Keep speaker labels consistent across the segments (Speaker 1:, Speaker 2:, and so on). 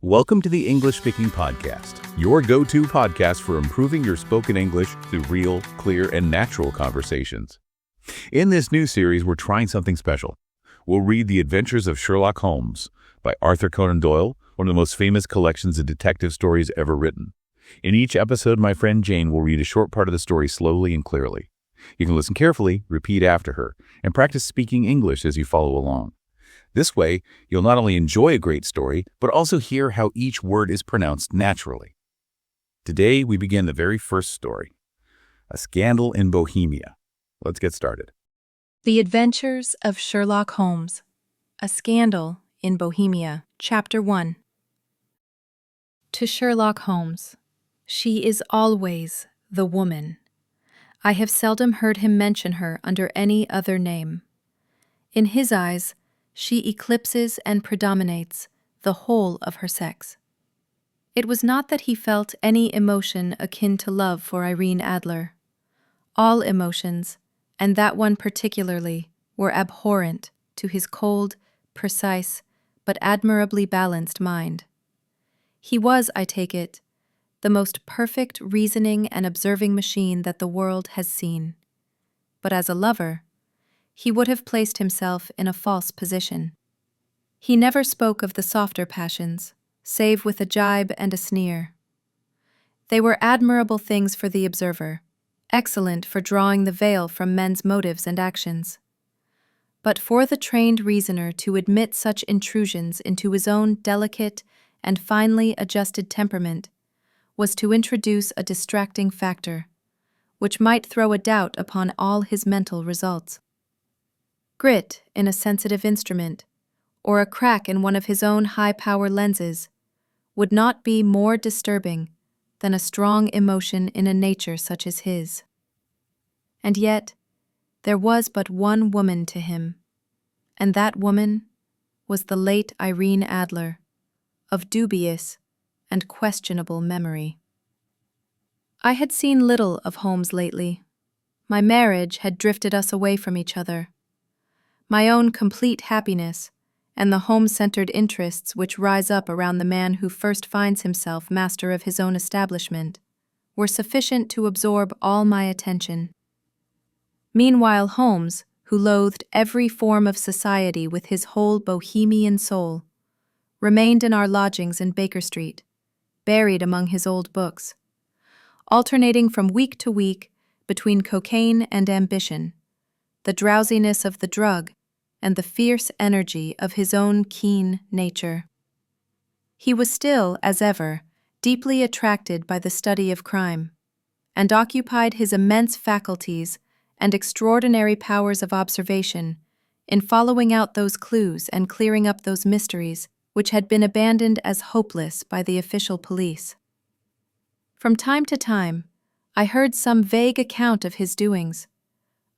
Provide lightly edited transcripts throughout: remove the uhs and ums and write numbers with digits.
Speaker 1: Welcome to the English Speaking Podcast, your go-to podcast for improving your spoken English through real, clear, and natural conversations. In this new series, we're trying something special. We'll read The Adventures of Sherlock Holmes by Arthur Conan Doyle, one of the most famous collections of detective stories ever written. In each episode, my friend Jane will read a short part of the story slowly and clearly. You can listen carefully, repeat after her, and practice speaking English as you follow along. This way, you'll not only enjoy a great story, but also hear how each word is pronounced naturally. Today, we begin the very first story, A Scandal in Bohemia. Let's get started.
Speaker 2: The Adventures of Sherlock Holmes, A Scandal in Bohemia, Chapter 1. To Sherlock Holmes, she is always the woman. I have seldom heard him mention her under any other name. In his eyes, she eclipses and predominates the whole of her sex. It was not that he felt any emotion akin to love for Irene Adler. All emotions, and that one particularly, were abhorrent to his cold, precise, but admirably balanced mind. He was, I take it, the most perfect reasoning and observing machine that the world has seen. But as a lover, he would have placed himself in a false position. He never spoke of the softer passions, save with a jibe and a sneer. They were admirable things for the observer, excellent for drawing the veil from men's motives and actions. But for the trained reasoner to admit such intrusions into his own delicate and finely adjusted temperament was to introduce a distracting factor, which might throw a doubt upon all his mental results. Grit in a sensitive instrument, or a crack in one of his own high-power lenses, would not be more disturbing than a strong emotion in a nature such as his. And yet, there was but one woman to him, and that woman was the late Irene Adler, of dubious and questionable memory. I had seen little of Holmes lately. My marriage had drifted us away from each other. My own complete happiness, and the home-centered interests which rise up around the man who first finds himself master of his own establishment, were sufficient to absorb all my attention. Meanwhile, Holmes, who loathed every form of society with his whole Bohemian soul, remained in our lodgings in Baker Street, buried among his old books, alternating from week to week between cocaine and ambition, the drowsiness of the drug, and the fierce energy of his own keen nature. He was still, as ever, deeply attracted by the study of crime, and occupied his immense faculties and extraordinary powers of observation in following out those clues and clearing up those mysteries which had been abandoned as hopeless by the official police. From time to time, I heard some vague account of his doings,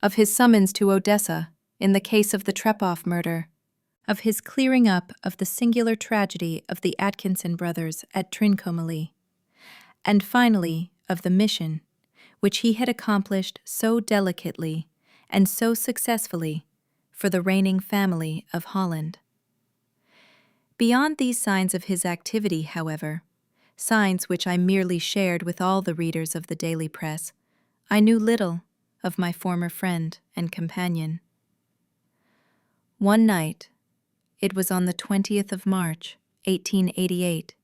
Speaker 2: of his summons to Odessa in the case of the Trepoff murder, of his clearing up of the singular tragedy of the Atkinson brothers at Trincomalee, and finally of the mission which he had accomplished so delicately and so successfully for the reigning family of Holland. Beyond these signs of his activity, however, signs which I merely shared with all the readers of the daily press, I knew little of my former friend and companion. One night, it was on the 20th of March, 1888,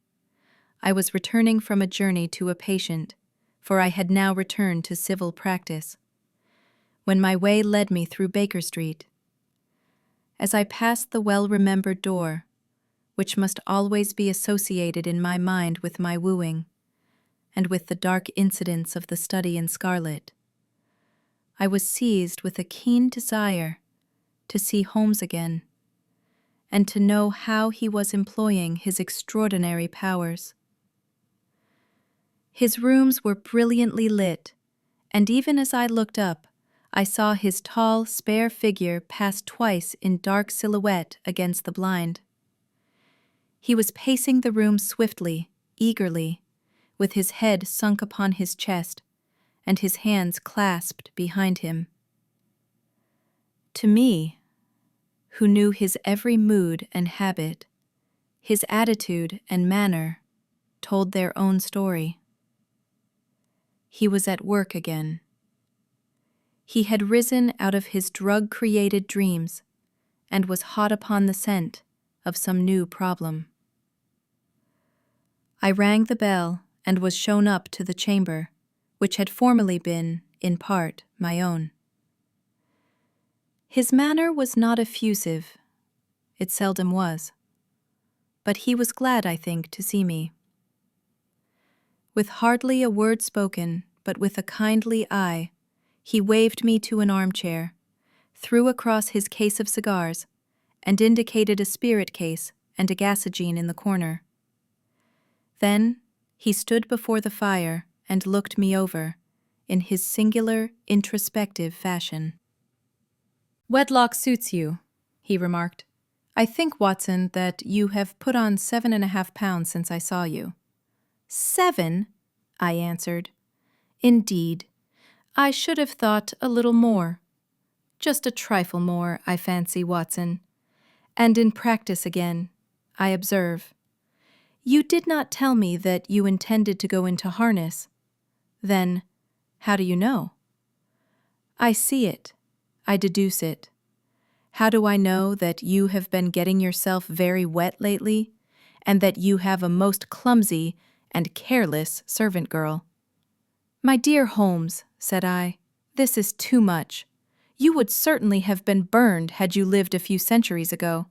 Speaker 2: I was returning from a journey to a patient, for I had now returned to civil practice, when my way led me through Baker Street. As I passed the well-remembered door, which must always be associated in my mind with my wooing, and with the dark incidents of the study in scarlet, I was seized with a keen desire to see Holmes again, and to know how he was employing his extraordinary powers. His rooms were brilliantly lit, and even as I looked up, I saw his tall, spare figure pass twice in dark silhouette against the blind. He was pacing the room swiftly, eagerly, with his head sunk upon his chest, and his hands clasped behind him. To me, who knew his every mood and habit, His attitude and manner told their own story. He was at work again. He had risen out of his drug-created dreams and was hot upon the scent of some new problem. I rang the bell and was shown up to the chamber, which had formerly been, in part, my own. His manner was not effusive. It seldom was. But he was glad, I think, to see me. With hardly a word spoken, but with a kindly eye, he waved me to an armchair, threw across his case of cigars, and indicated a spirit case and a gasogene in the corner. Then he stood before the fire and looked me over, in his singular, introspective fashion. "Wedlock suits you," he remarked. "I think, Watson, that you have put on 7.5 pounds since I saw you." 7? I answered. "Indeed, I should have thought a little more. Just a trifle more, I fancy, Watson. And in practice again, I observe. You did not tell me that you intended to go into harness. Then, how do you know?" "I see it. I deduce it. How do I know that you have been getting yourself very wet lately, and that you have a most clumsy and careless servant girl?" "My dear Holmes," said I, "this is too much. You would certainly have been burned had you lived a few centuries ago.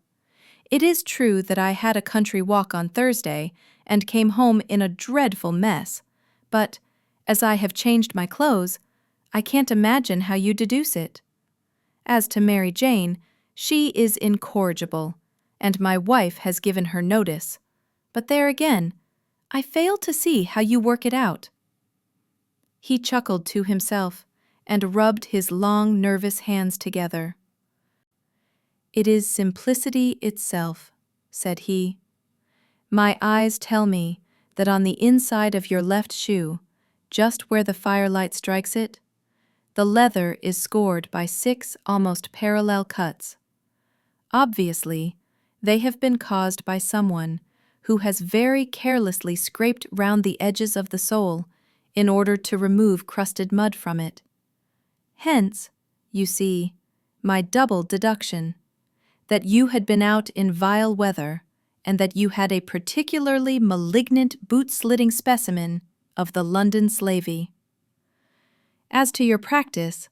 Speaker 2: It is true that I had a country walk on Thursday and came home in a dreadful mess, but, as I have changed my clothes, I can't imagine how you deduce it. As to Mary Jane, she is incorrigible, and my wife has given her notice. But there again, I fail to see how you work it out." He chuckled to himself and rubbed his long, nervous hands together. "It is simplicity itself," said he. "My eyes tell me that on the inside of your left shoe, just where the firelight strikes it, the leather is scored by 6 almost parallel cuts. Obviously, they have been caused by someone who has very carelessly scraped round the edges of the sole in order to remove crusted mud from it. Hence, you see, my double deduction, that you had been out in vile weather and that you had a particularly malignant boot-slitting specimen of the London slavey. As to your practice,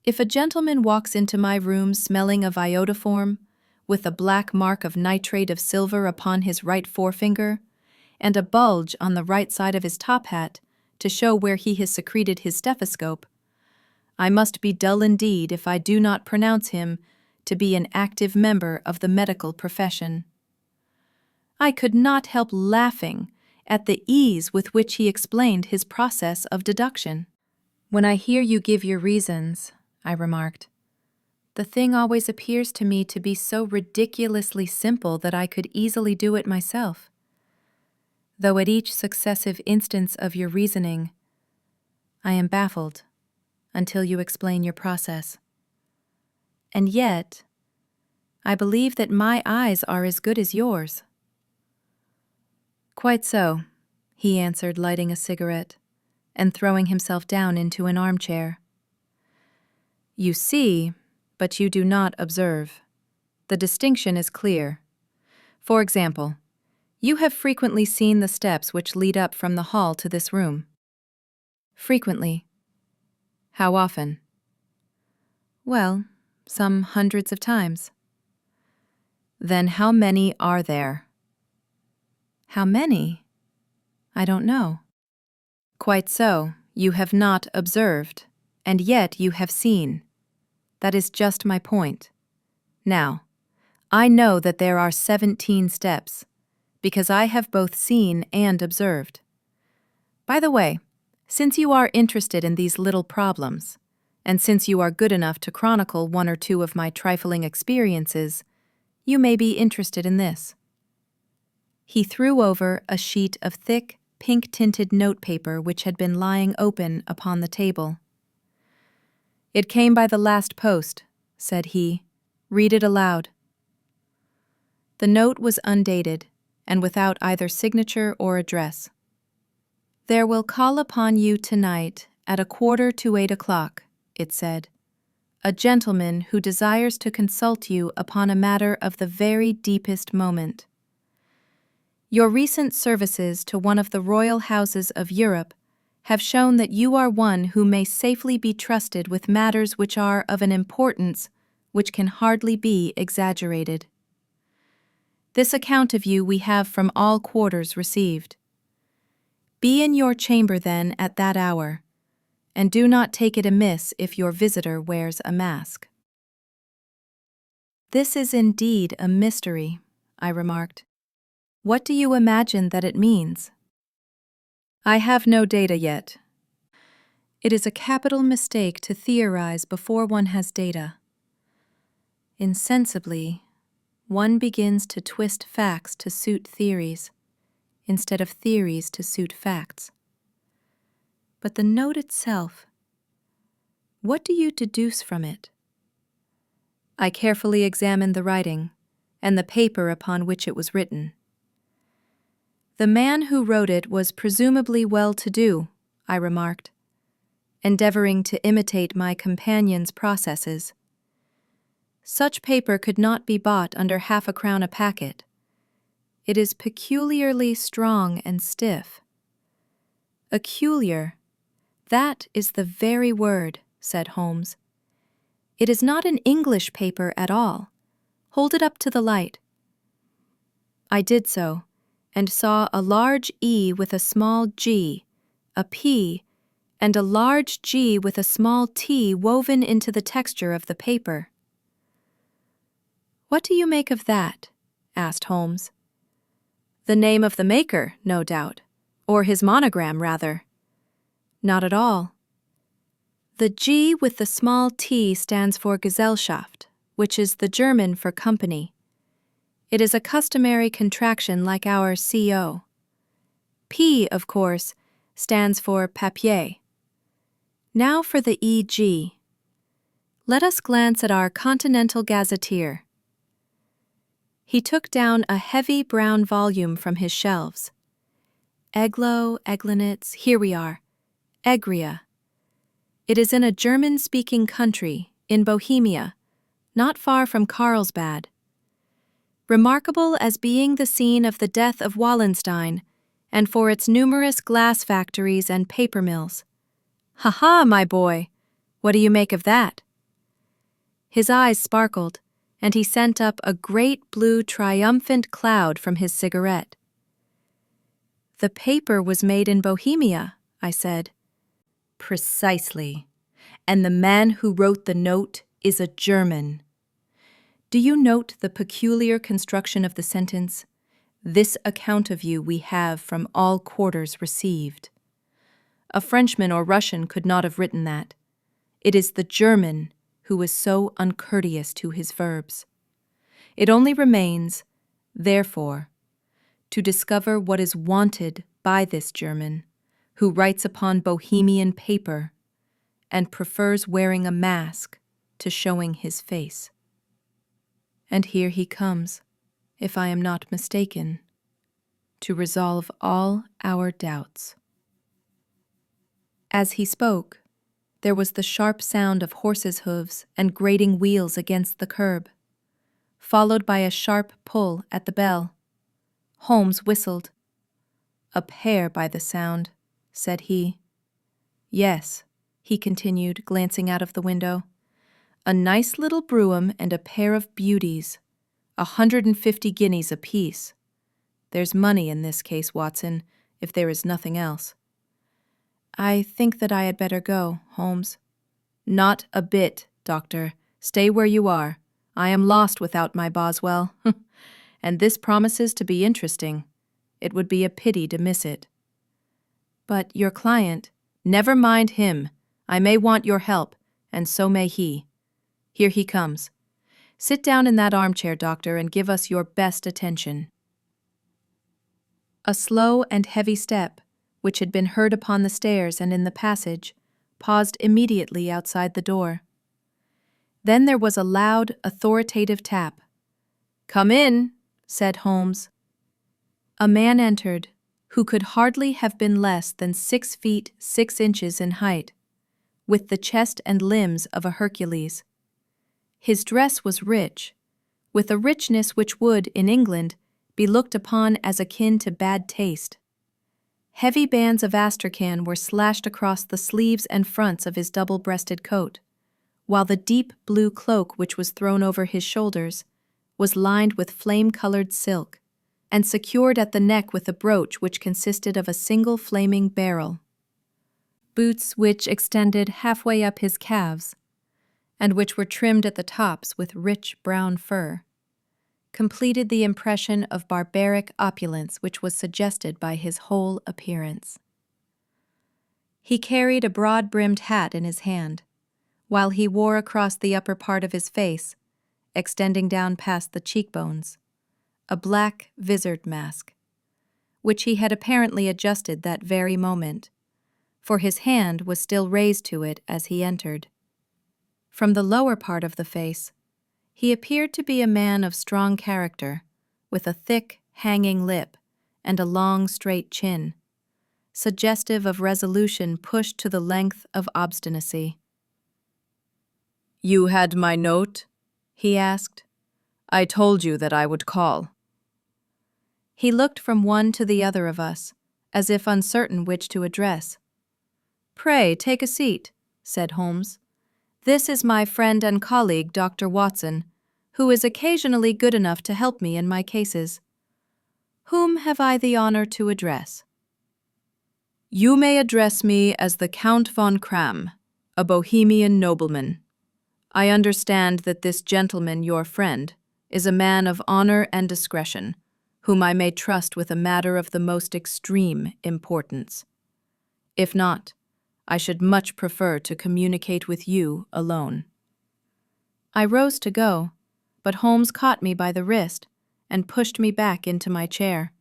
Speaker 2: if a gentleman walks into my room smelling of iodoform, with a black mark of nitrate of silver upon his right forefinger, and a bulge on the right side of his top hat to show where he has secreted his stethoscope, I must be dull indeed if I do not pronounce him to be an active member of the medical profession. I could not help laughing at the ease with which he explained his process of deduction. "When I hear you give your reasons," I remarked, "the thing always appears to me to be so ridiculously simple that I could easily do it myself. Though at each successive instance of your reasoning, I am baffled until you explain your process. And yet, I believe that my eyes are as good as yours." "Quite so," he answered, lighting a cigarette and throwing himself down into an armchair. "You see, but you do not observe. The distinction is clear. For example, you have frequently seen the steps which lead up from the hall to this room." "Frequently." "How often?" "Well, some hundreds of times." "Then how many are there?" "How many? I don't know." "Quite so. You have not observed, and yet you have seen. That is just my point. Now, I know that there are 17 steps, because I have both seen and observed. By the way, since you are interested in these little problems, and since you are good enough to chronicle 1 or 2 of my trifling experiences, you may be interested in this." He threw over a sheet of thick, pink-tinted notepaper which had been lying open upon the table. "It came by the last post," said he. "Read it aloud." The note was undated, and without either signature or address. "There will call upon you tonight at 7:45, it said. "A gentleman who desires to consult you upon a matter of the very deepest moment. Your recent services to one of the royal houses of Europe have shown that you are one who may safely be trusted with matters which are of an importance which can hardly be exaggerated. This account of you we have from all quarters received. Be in your chamber then at that hour, and do not take it amiss if your visitor wears a mask." "This is indeed a mystery," I remarked. "What do you imagine that it means?" "I have no data yet. It is a capital mistake to theorize before one has data. Insensibly, one begins to twist facts to suit theories, instead of theories to suit facts. But the note itself, what do you deduce from it?" I carefully examined the writing and the paper upon which it was written. "The man who wrote it was presumably well-to-do," I remarked, endeavoring to imitate my companion's processes. "Such paper could not be bought under half-a-crown a packet. It is peculiarly strong and stiff." "Peculiar, that is the very word," said Holmes. "It is not an English paper at all. Hold it up to the light." I did so, and saw a large E with a small g, a P, and a large G with a small t woven into the texture of the paper. "What do you make of that?" asked Holmes. "The name of the maker, no doubt, or his monogram, rather." "Not at all. The G with the small t stands for Gesellschaft, which is the German for company. It is a customary contraction like our CO. P, of course, stands for papier. Now for the EG. Let us glance at our Continental Gazetteer." He took down a heavy brown volume from his shelves. "Eglo, Eglinitz, here we are. Egria. It is in a German-speaking country, in Bohemia, not far from Carlsbad. Remarkable as being the scene of the death of Wallenstein, and for its numerous glass factories and paper mills. Ha-ha, my boy! What do you make of that?" His eyes sparkled, and he sent up a great blue triumphant cloud from his cigarette. "The paper was made in Bohemia," I said. "Precisely. And the man who wrote the note is a German. Do you note the peculiar construction of the sentence? This account of you we have from all quarters received. A Frenchman or Russian could not have written that. It is the German who is so uncourteous to his verbs. It only remains, therefore, to discover what is wanted by this German, who writes upon Bohemian paper and prefers wearing a mask to showing his face. And here he comes, if I am not mistaken, to resolve all our doubts." As he spoke, there was the sharp sound of horses' hooves and grating wheels against the curb, followed by a sharp pull at the bell. Holmes whistled. "A pair by the sound," said he. "Yes," he continued, glancing out of the window. "A nice little brougham and a pair of beauties, 150 guineas apiece. There's money in this case, Watson, if there is nothing else." "I think that I had better go, Holmes." "Not a bit, Doctor. Stay where you are. I am lost without my Boswell. And this promises to be interesting. It would be a pity to miss it." "But your client—" "Never mind him. I may want your help, and so may he. Here he comes. Sit down in that armchair, Doctor, and give us your best attention." A slow and heavy step, which had been heard upon the stairs and in the passage, paused immediately outside the door. Then there was a loud, authoritative tap. "Come in," said Holmes. A man entered, who could hardly have been less than 6 feet 6 inches in height, with the chest and limbs of a Hercules. His dress was rich, with a richness which would, in England, be looked upon as akin to bad taste. Heavy bands of astrakhan were slashed across the sleeves and fronts of his double-breasted coat, while the deep blue cloak which was thrown over his shoulders was lined with flame-colored silk, and secured at the neck with a brooch which consisted of a single flaming beryl. Boots which extended halfway up his calves, and which were trimmed at the tops with rich brown fur, completed the impression of barbaric opulence which was suggested by his whole appearance. He carried a broad-brimmed hat in his hand, while he wore across the upper part of his face, extending down past the cheekbones, a black vizard mask, which he had apparently adjusted that very moment, for his hand was still raised to it as he entered. From the lower part of the face, he appeared to be a man of strong character, with a thick, hanging lip and a long, straight chin, suggestive of resolution pushed to the length of obstinacy.
Speaker 3: "You had my note?" he asked. "I told you that I would call."
Speaker 2: He looked from one to the other of us, as if uncertain which to address. "Pray, take a seat," said Holmes. "This is my friend and colleague, Dr. Watson, who is occasionally good enough to help me in my cases. Whom have I the honor to address?"
Speaker 3: "You may address me as the Count von Kram, a Bohemian nobleman. I understand that this gentleman, your friend, is a man of honor and discretion, whom I may trust with a matter of the most extreme importance. If not, I should much prefer to communicate with you alone."
Speaker 2: I rose to go, but Holmes caught me by the wrist and pushed me back into my chair.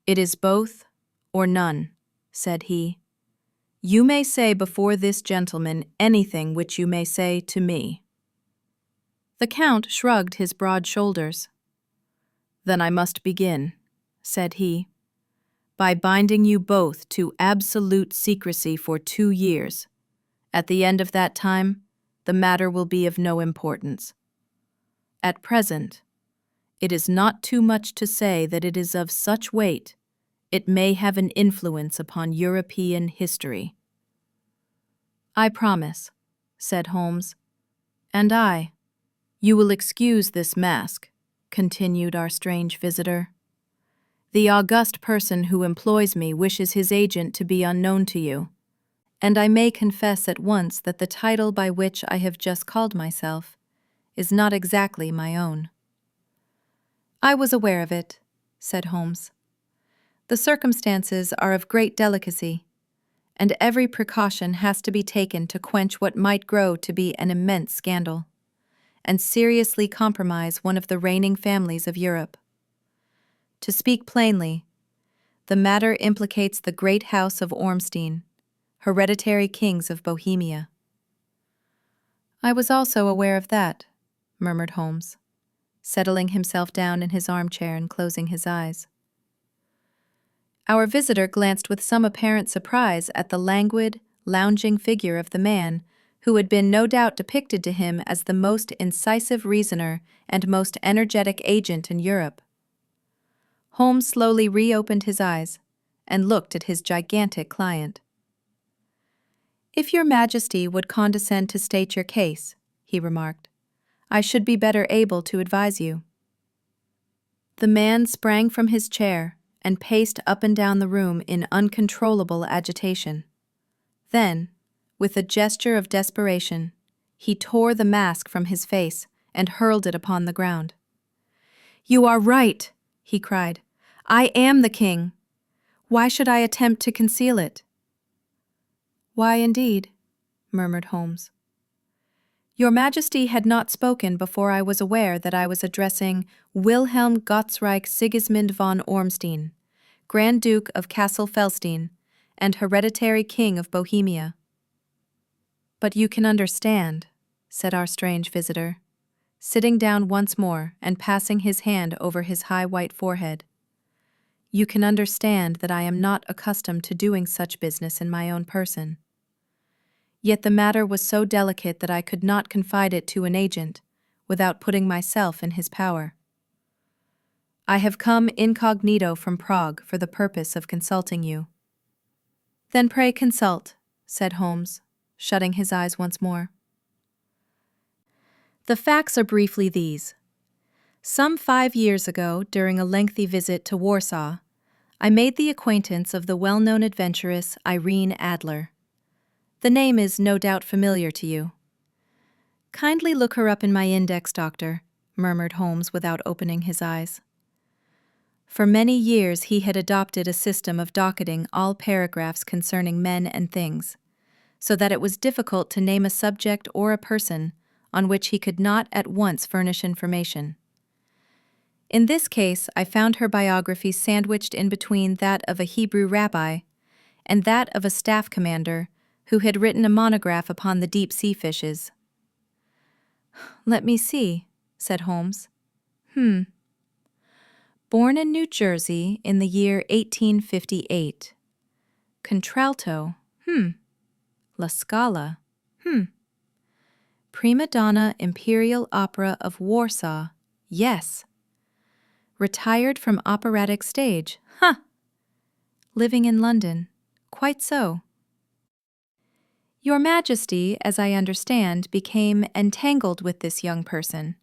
Speaker 3: "It is both or none," said he. "You may say before this gentleman anything which you may say to me."
Speaker 2: The Count shrugged his broad shoulders.
Speaker 3: "Then I must begin," said he, "by binding you both to absolute secrecy for 2 years. At the end of that time, the matter will be of no importance. At present, it is not too much to say that it is of such weight, it may have an influence upon European history."
Speaker 2: "I promise," said Holmes.
Speaker 3: "And I. You will excuse this mask," continued our strange visitor. "The august person who employs me wishes his agent to be unknown to you, and I may confess at once that the title by which I have just called myself is not exactly my own."
Speaker 2: "I was aware of it," said Holmes. "The circumstances are of great delicacy, and every precaution has to be taken to quench what might grow to be an immense scandal, and seriously compromise one of the reigning families of Europe. To speak plainly, the matter implicates the great house of Ormstein, hereditary kings of Bohemia." "I was also aware of that," murmured Holmes, settling himself down in his armchair and closing his eyes. Our visitor glanced with some apparent surprise at the languid, lounging figure of the man who had been no doubt depicted to him as the most incisive reasoner and most energetic agent in Europe. Holmes slowly reopened his eyes and looked at his gigantic client. "If your Majesty would condescend to state your case," he remarked, "I should be better able to advise you." The man sprang from his chair and paced up and down the room in uncontrollable agitation. Then, with a gesture of desperation, he tore the mask from his face and hurled it upon the ground. "You are right," he cried. "I am the king. Why should I attempt to conceal it?" "Why, indeed?" murmured Holmes. "Your Majesty had not spoken before I was aware that I was addressing Wilhelm Gottsreich Sigismund von Ormstein, Grand Duke of Kassel-Felstein, and hereditary King of Bohemia." "But you can understand," said our strange visitor, sitting down once more and passing his hand over his high white forehead.
Speaker 3: You can understand that I am not accustomed to doing such business in my own person. Yet the matter was so delicate that I could not confide it to an agent without putting myself in his power. I have come incognito from Prague for the purpose of consulting you." "Then pray consult," said Holmes, shutting his eyes once more. The facts are briefly these. Some 5 years ago, during a lengthy visit to Warsaw, I made the acquaintance of the well-known adventuress Irene Adler. The name is no doubt familiar to you. "Kindly look her up in my index, Doctor," murmured Holmes without opening his eyes. For many years he had adopted a system of docketing all paragraphs concerning men and things, so that it was difficult to name a subject or a person on which he could not at once furnish information. In this case, I found her biography sandwiched in between that of a Hebrew rabbi and that of a staff commander who had written a monograph upon the deep-sea fishes. "Let me see," said Holmes. Born in New Jersey in the year 1858. Contralto, La Scala, Prima donna Imperial Opera of Warsaw, yes. Retired from operatic stage, Living in London, quite so. Your Majesty, as I understand, became entangled with this young person,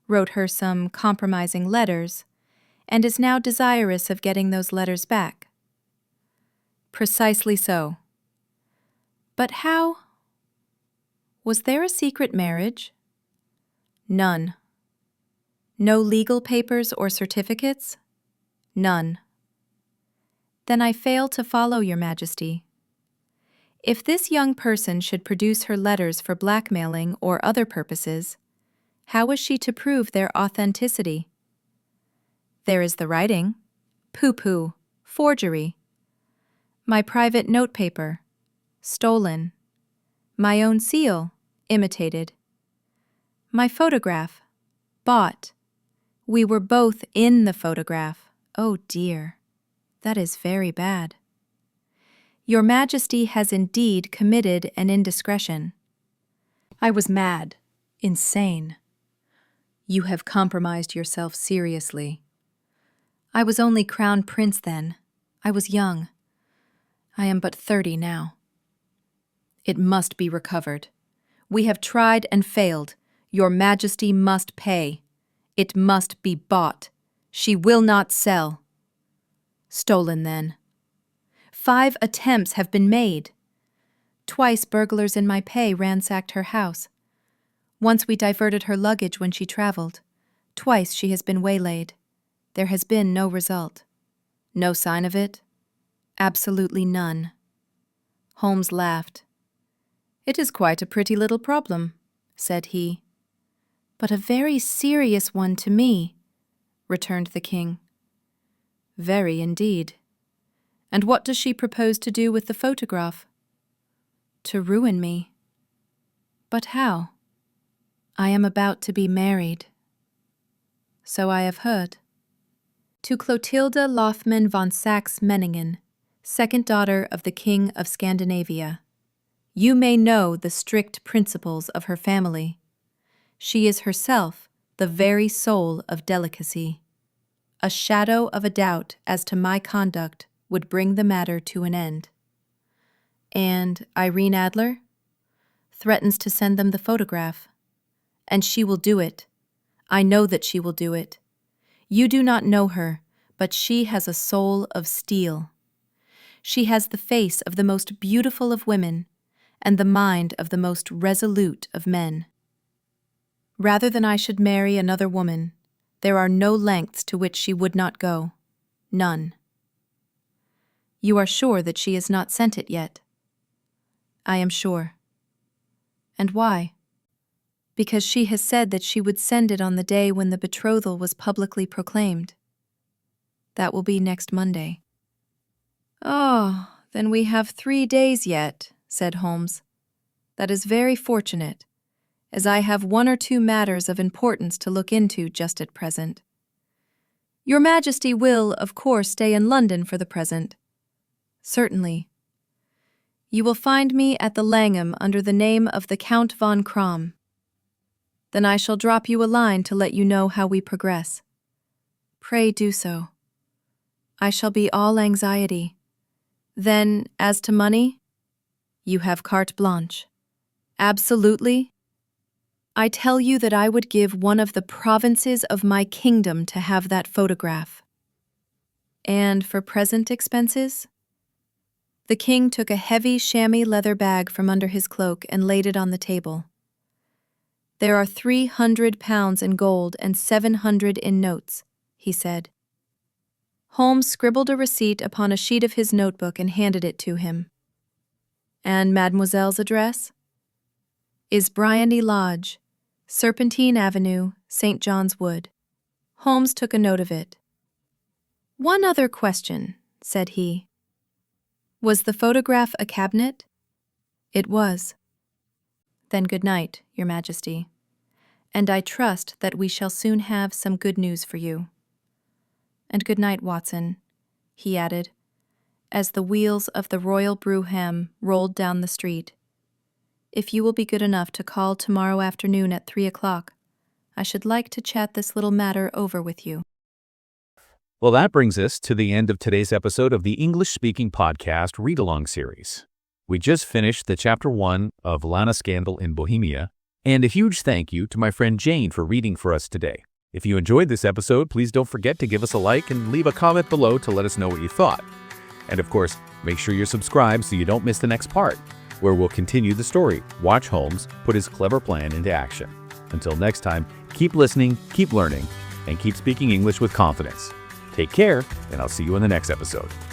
Speaker 3: wrote her some compromising letters, and is now desirous of getting those letters back. Precisely so. But how? Was there a secret marriage? None. No legal papers or certificates? None. Then I fail to follow, Your Majesty. If this young person should produce her letters for blackmailing or other purposes, how was she to prove their authenticity? There is the writing. Pooh-pooh, forgery. My private notepaper, stolen. My own seal, imitated. My photograph, bought. We were both in the photograph. Oh dear, that is very bad. Your Majesty has indeed committed an indiscretion. I was mad, insane. You have compromised yourself seriously. I was only crown prince then. I was young. I am but 30 now. It must be recovered. We have tried and failed. Your Majesty must pay. It must be bought. She will not sell. Stolen then. 5 attempts have been made. Twice burglars in my pay ransacked her house. Once we diverted her luggage when she traveled. Twice she has been waylaid. There has been no result. No sign of it? Absolutely none. Holmes laughed. "It is quite a pretty little problem," said he. "But a very serious one to me," returned the king. "Very indeed. And what does she propose to do with the photograph?" "To ruin me." "But how?" "I am about to be married." "So I have heard." "To Clotilda Lothman von Saxe-Meiningen, second daughter of the King of Scandinavia. You may know the strict principles of her family. She is herself the very soul of delicacy. A shadow of a doubt as to my conduct would bring the matter to an end." "And Irene Adler?" "Threatens to send them the photograph. And she will do it. I know that she will do it. You do not know her, but she has a soul of steel. She has the face of the most beautiful of women, and the mind of the most resolute of men. Rather than I should marry another woman, there are no lengths to which she would not go. None." "You are sure that she has not sent it yet?" "I am sure." "And why?" "Because she has said that she would send it on the day when the betrothal was publicly proclaimed. That will be next Monday." "Oh, then we have 3 days yet," said Holmes. "That is very fortunate, as I have 1 or 2 matters of importance to look into just at present. Your Majesty will, of course, stay in London for the present. Certainly. You will find me at the Langham under the name of the Count von Krom. Then I shall drop you a line to let you know how we progress. Pray do so. I shall be all anxiety. Then, as to money, you have carte blanche. Absolutely. I tell you that I would give one of the provinces of my kingdom to have that photograph. And for present expenses? The king took a heavy chamois leather bag from under his cloak and laid it on the table. There are 300 pounds in gold and 700 in notes, he said. Holmes scribbled a receipt upon a sheet of his notebook and handed it to him. And Mademoiselle's address? Is Bryony Lodge, Serpentine Avenue, St. John's Wood. Holmes took a note of it. One other question, said he. Was the photograph a cabinet? It was. Then good night, Your Majesty, and I trust that we shall soon have some good news for you. And good night, Watson, he added, as the wheels of the Royal Brougham rolled down the street. If you will be good enough to call tomorrow afternoon at 3 o'clock, I should like to chat this little matter over with you.
Speaker 1: Well, that brings us to the end of today's episode of the English-speaking podcast read-along series. We just finished the Chapter 1 of Lana Scandal in Bohemia, and a huge thank you to my friend Jane for reading for us today. If you enjoyed this episode, please don't forget to give us a like and leave a comment below to let us know what you thought. And of course, make sure you're subscribed so you don't miss the next part, where we'll continue the story, watch Holmes put his clever plan into action. Until next time, keep listening, keep learning, and keep speaking English with confidence. Take care, and I'll see you in the next episode.